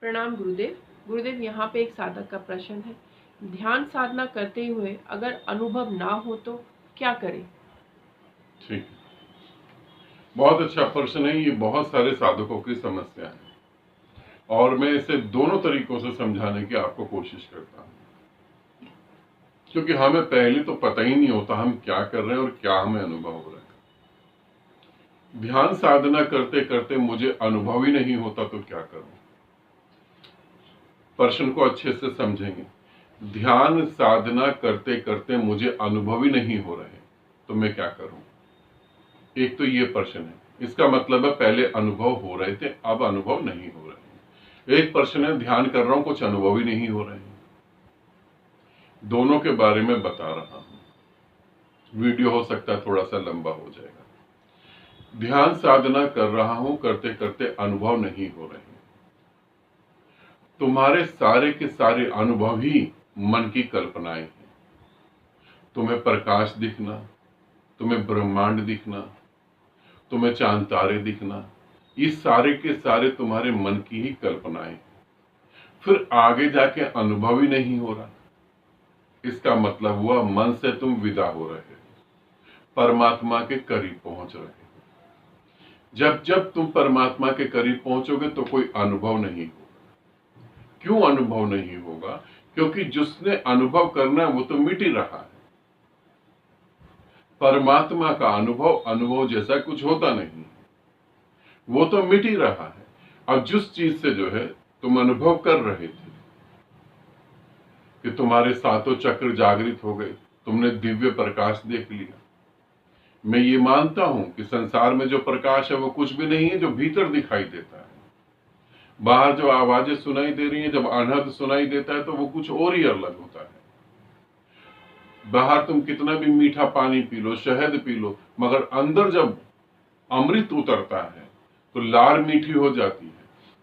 प्रणाम गुरुदेव। गुरुदेव, यहाँ पे एक साधक का प्रश्न है। ध्यान साधना करते हुए अगर अनुभव ना हो तो क्या करें? ठीक, बहुत अच्छा प्रश्न है। ये बहुत सारे साधकों की समस्या है और मैं इसे दोनों तरीकों से समझाने की आपको कोशिश करता हूँ, क्योंकि हमें पहले तो पता ही नहीं होता हम क्या कर रहे हैं और क्या हमें अनुभव हो रहा है। ध्यान साधना करते करते मुझे अनुभव ही नहीं होता तो क्या करूं? प्रश्न को अच्छे से समझेंगे। ध्यान साधना करते करते मुझे अनुभव ही नहीं हो रहे तो मैं क्या करूं? एक तो ये प्रश्न है। इसका मतलब है पहले अनुभव हो रहे थे, अब अनुभव नहीं हो रहे हैं। एक प्रश्न है ध्यान कर रहा हूं, कुछ अनुभव ही नहीं हो रहे हैं। दोनों के बारे में बता रहा हूं। वीडियो हो सकता है थोड़ा सा लंबा हो जाएगा। ध्यान साधना कर रहा हूं, करते करते अनुभव नहीं हो रहे हैं। तुम्हारे सारे के सारे अनुभव ही मन की कल्पनाएं हैं। तुम्हें प्रकाश दिखना, तुम्हें ब्रह्मांड दिखना, तुम्हें चांद तारे दिखना, ये सारे के सारे तुम्हारे मन की ही कल्पनाएं। फिर आगे जाके अनुभव ही नहीं हो रहा। इसका मतलब हुआ मन से तुम विदा हो रहे हो, परमात्मा के करीब पहुंच रहे हो। जब जब तुम परमात्मा के करीब पहुंचोगे तो कोई अनुभव नहीं होगा। क्यों अनुभव नहीं होगा? क्योंकि जिसने अनुभव करना है वो तो मिट ही रहा है। परमात्मा का अनुभव जैसा कुछ होता नहीं, वो तो मिट ही रहा है। अब जिस चीज से जो है तुम अनुभव कर रहे थे कि तुम्हारे सातों चक्र जागृत हो गए, तुमने दिव्य प्रकाश देख लिया। मैं ये मानता हूं कि संसार में जो प्रकाश है वो कुछ भी नहीं है जो भीतर दिखाई देता है। बाहर जो आवाजें सुनाई दे रही हैं, जब अनहद सुनाई देता है तो वो कुछ और ही अलग होता है। बाहर तुम कितना भी मीठा पानी पी लो, शहद पी लो, मगर अंदर जब अमृत उतरता है तो लार मीठी हो जाती है।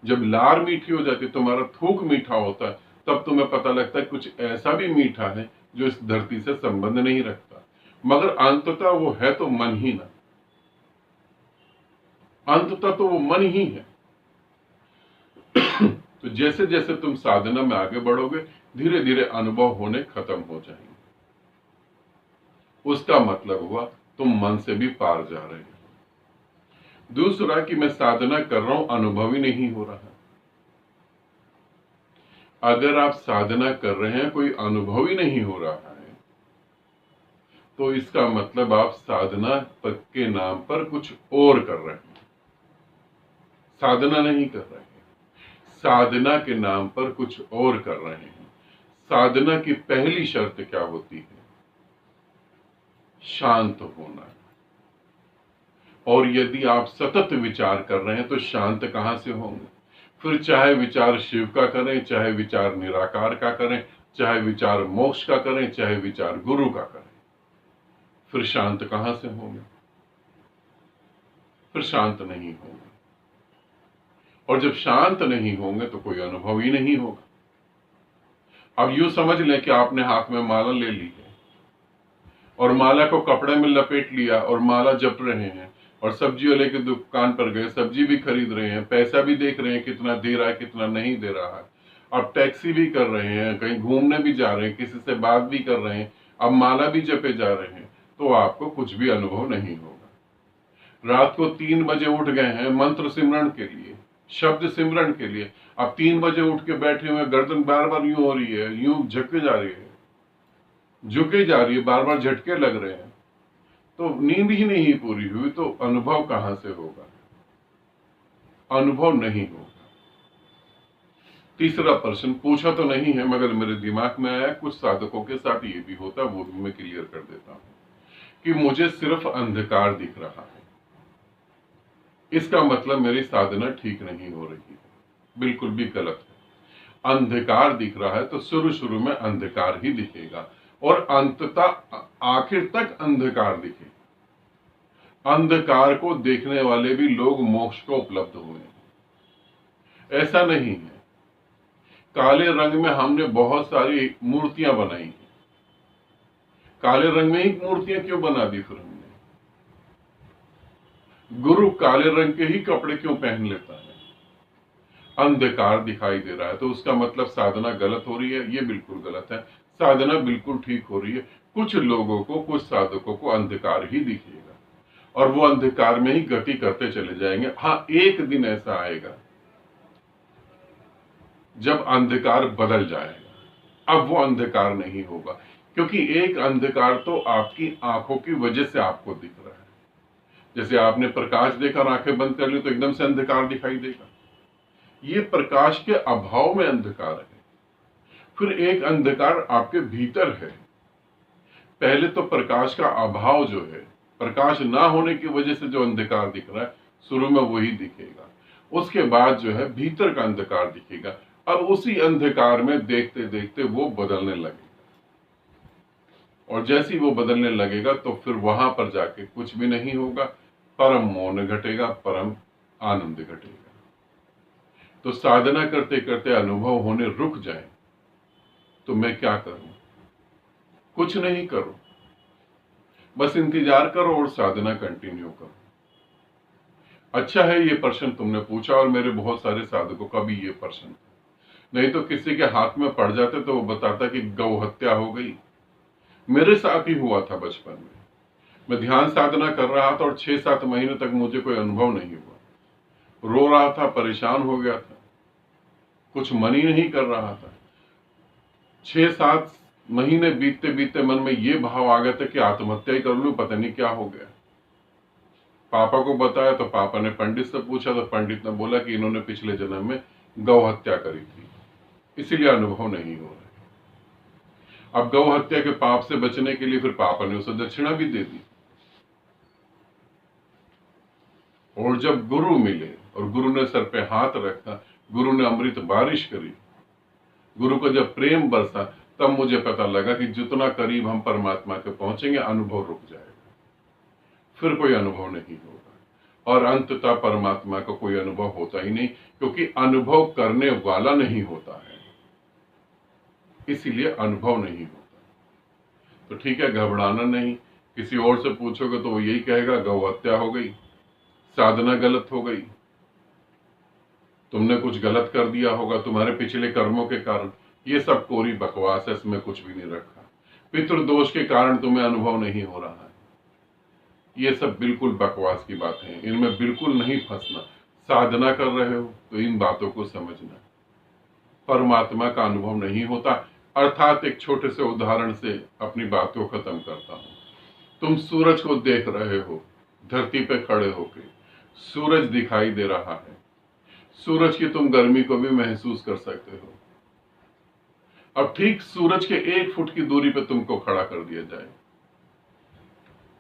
जब लार मीठी हो जाती है, तुम्हारा थूक मीठा होता है, तब तुम्हें पता लगता है कुछ ऐसा भी मीठा है जो इस धरती से संबंध नहीं रखता। मगर अंततः वो है तो मन ही ना, अंततः तो वो मन ही है। तो जैसे जैसे तुम साधना में आगे बढ़ोगे, धीरे धीरे अनुभव होने खत्म हो जाएंगे। उसका मतलब हुआ तुम मन से भी पार जा रहे हो। दूसरा कि मैं साधना कर रहा हूं, अनुभव ही नहीं हो रहा। अगर आप साधना कर रहे हैं, कोई अनुभव ही नहीं हो रहा है, तो इसका मतलब आप साधना के नाम पर कुछ और कर रहे हैं। साधना नहीं कर रहे हैं, साधना के नाम पर कुछ और कर रहे हैं। साधना की पहली शर्त क्या होती है? शांत होना। और यदि आप सतत विचार कर रहे हैं तो शांत कहां से होंगे? फिर चाहे विचार शिव का करें, चाहे विचार निराकार का करें, चाहे विचार मोक्ष का करें, चाहे विचार गुरु का करें, फिर शांत कहां से होंगे? फिर शांत नहीं होंगे। और जब शांत नहीं होंगे तो कोई अनुभव ही नहीं होगा। अब यूं समझ लें कि आपने हाथ में माला ले ली है और माला को कपड़े में लपेट लिया और माला जप रहे हैं, और सब्जी वाले की दुकान पर गए, सब्जी भी खरीद रहे हैं, पैसा भी देख रहे हैं कितना दे रहा है कितना नहीं दे रहा है। अब टैक्सी भी कर रहे हैं, कहीं घूमने भी जा रहे हैं, किसी से बात भी कर रहे हैं, अब माला भी जपे जा रहे हैं, तो आपको कुछ भी अनुभव नहीं होगा। रात को 3 बजे उठ गए हैं मंत्र सिमरण के लिए, शब्द सिमरण के लिए, अब 3 बजे उठ के बैठे हुए, गर्दन बार बार यूं हो रही है, यूं झुके जा रही है, झुके जा रही है, बार बार झटके लग रहे हैं, तो नींद ही नहीं पूरी हुई, तो अनुभव कहां से होगा? अनुभव नहीं होगा। तीसरा प्रश्न पूछा तो नहीं है, मगर मेरे दिमाग में आया, कुछ साधकों के साथ ये भी होता है, वो भी मैं क्लियर कर देता हूं कि मुझे सिर्फ अंधकार दिख रहा है। इसका मतलब मेरी साधना ठीक नहीं हो रही है। बिल्कुल भी गलत है। अंधकार दिख रहा है तो शुरू शुरू में अंधकार ही दिखेगा और अंततः आखिर तक अंधकार दिखेगा। अंधकार को देखने वाले भी लोग मोक्ष को उपलब्ध हुए। ऐसा नहीं है। काले रंग में हमने बहुत सारी मूर्तियां बनाई हैं। काले रंग में ही मूर्तियां क्यों बना दी फिर हमने? गुरु काले रंग के ही कपड़े क्यों पहन लेता है? अंधकार दिखाई दे रहा है, तो उसका मतलब साधना गलत हो रही है? ये बिल्कुल गलत है। साधना बिल्कुल ठीक हो रही है। कुछ लोगों को, कुछ साधकों को अंधकार ही दिखेगा और वो अंधकार में ही गति करते चले जाएंगे। हाँ, एक दिन ऐसा आएगा जब अंधकार बदल जाएगा। अब वो अंधकार नहीं होगा, क्योंकि एक अंधकार तो आपकी आंखों की वजह से आपको दिख रहा है। जैसे आपने प्रकाश देखा और आंखें बंद कर ली तो एकदम से अंधकार दिखाई देगा। ये प्रकाश के अभाव में अंधकार है। फिर एक अंधकार आपके भीतर है। पहले तो प्रकाश का अभाव जो है, प्रकाश ना होने की वजह से जो अंधकार दिख रहा है, शुरू में वही दिखेगा। उसके बाद जो है भीतर का अंधकार दिखेगा और उसी अंधकार में देखते देखते वो बदलने लगेगा। और जैसे ही वो बदलने लगेगा तो फिर वहां पर जाके कुछ भी नहीं होगा, परम मौन घटेगा, परम आनंद घटेगा। तो साधना करते करते अनुभव होने रुक जाए तो मैं क्या करूं? कुछ नहीं करो, बस इंतजार करो और साधना कंटिन्यू करो। अच्छा है ये प्रश्न तुमने पूछा, और मेरे बहुत सारे साधकों का भी ये प्रश्न था। नहीं तो किसी के हाथ में पड़ जाते तो वो बताता कि गौ हत्या हो गई। मेरे साथ ही हुआ था बचपन में। मैं ध्यान साधना कर रहा था और 6-7 महीने तक मुझे कोई अनुभव नहीं हुआ। रो रहा था, परेशान हो गया था, कुछ मन ही नहीं कर रहा था। 6-7 महीने बीतते बीतते मन में ये भाव आ गया था कि आत्महत्या ही कर लूं, पता नहीं क्या हो गया। पापा को बताया तो पापा ने पंडित से पूछा तो पंडित ने बोला कि इन्होंने पिछले जन्म में गौ हत्या करी थी, इसीलिए अनुभव नहीं हो रहा। अब गौ हत्या के पाप से बचने के लिए फिर पापा ने उसे दक्षिणा भी दे दी। और जब गुरु मिले और गुरु ने सर पे हाथ रखा, गुरु ने अमृत बारिश करी, गुरु को जब प्रेम बरसा, तब मुझे पता लगा कि जितना करीब हम परमात्मा के पहुंचेंगे अनुभव रुक जाएगा, फिर कोई अनुभव नहीं होगा। और अंततः परमात्मा का कोई अनुभव होता ही नहीं, क्योंकि अनुभव करने वाला नहीं होता है, इसीलिए अनुभव नहीं होता। तो ठीक है, घबराना नहीं। किसी और से पूछोगे तो वो यही कहेगा गौ हत्या हो गई, साधना गलत हो गई, तुमने कुछ गलत कर दिया होगा तुम्हारे पिछले कर्मों के कारण। ये सब कोरी बकवास है, इसमें कुछ भी नहीं रखा। पितृदोष के कारण तुम्हें अनुभव नहीं हो रहा है, ये सब बिल्कुल बकवास की बातें हैं, इनमें बिल्कुल नहीं फंसना। साधना कर रहे हो तो इन बातों को समझना। परमात्मा का अनुभव नहीं होता। अर्थात एक छोटे से उदाहरण से अपनी बात को खत्म करता हूं। तुम सूरज को देख रहे हो, धरती पे खड़े होके सूरज दिखाई दे रहा है, सूरज की तुम गर्मी को भी महसूस कर सकते हो। अब ठीक सूरज के 1 फुट की दूरी पे तुमको खड़ा कर दिया जाए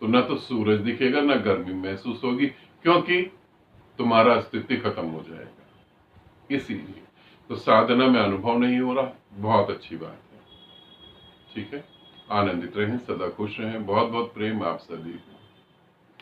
तो ना तो सूरज दिखेगा, ना गर्मी महसूस होगी, क्योंकि तुम्हारा अस्तित्व खत्म हो जाएगा। इसीलिए तो साधना में अनुभव नहीं हो रहा, बहुत अच्छी बात है। ठीक है, आनंदित रहें, सदा खुश रहें। बहुत बहुत प्रेम आप सभी को।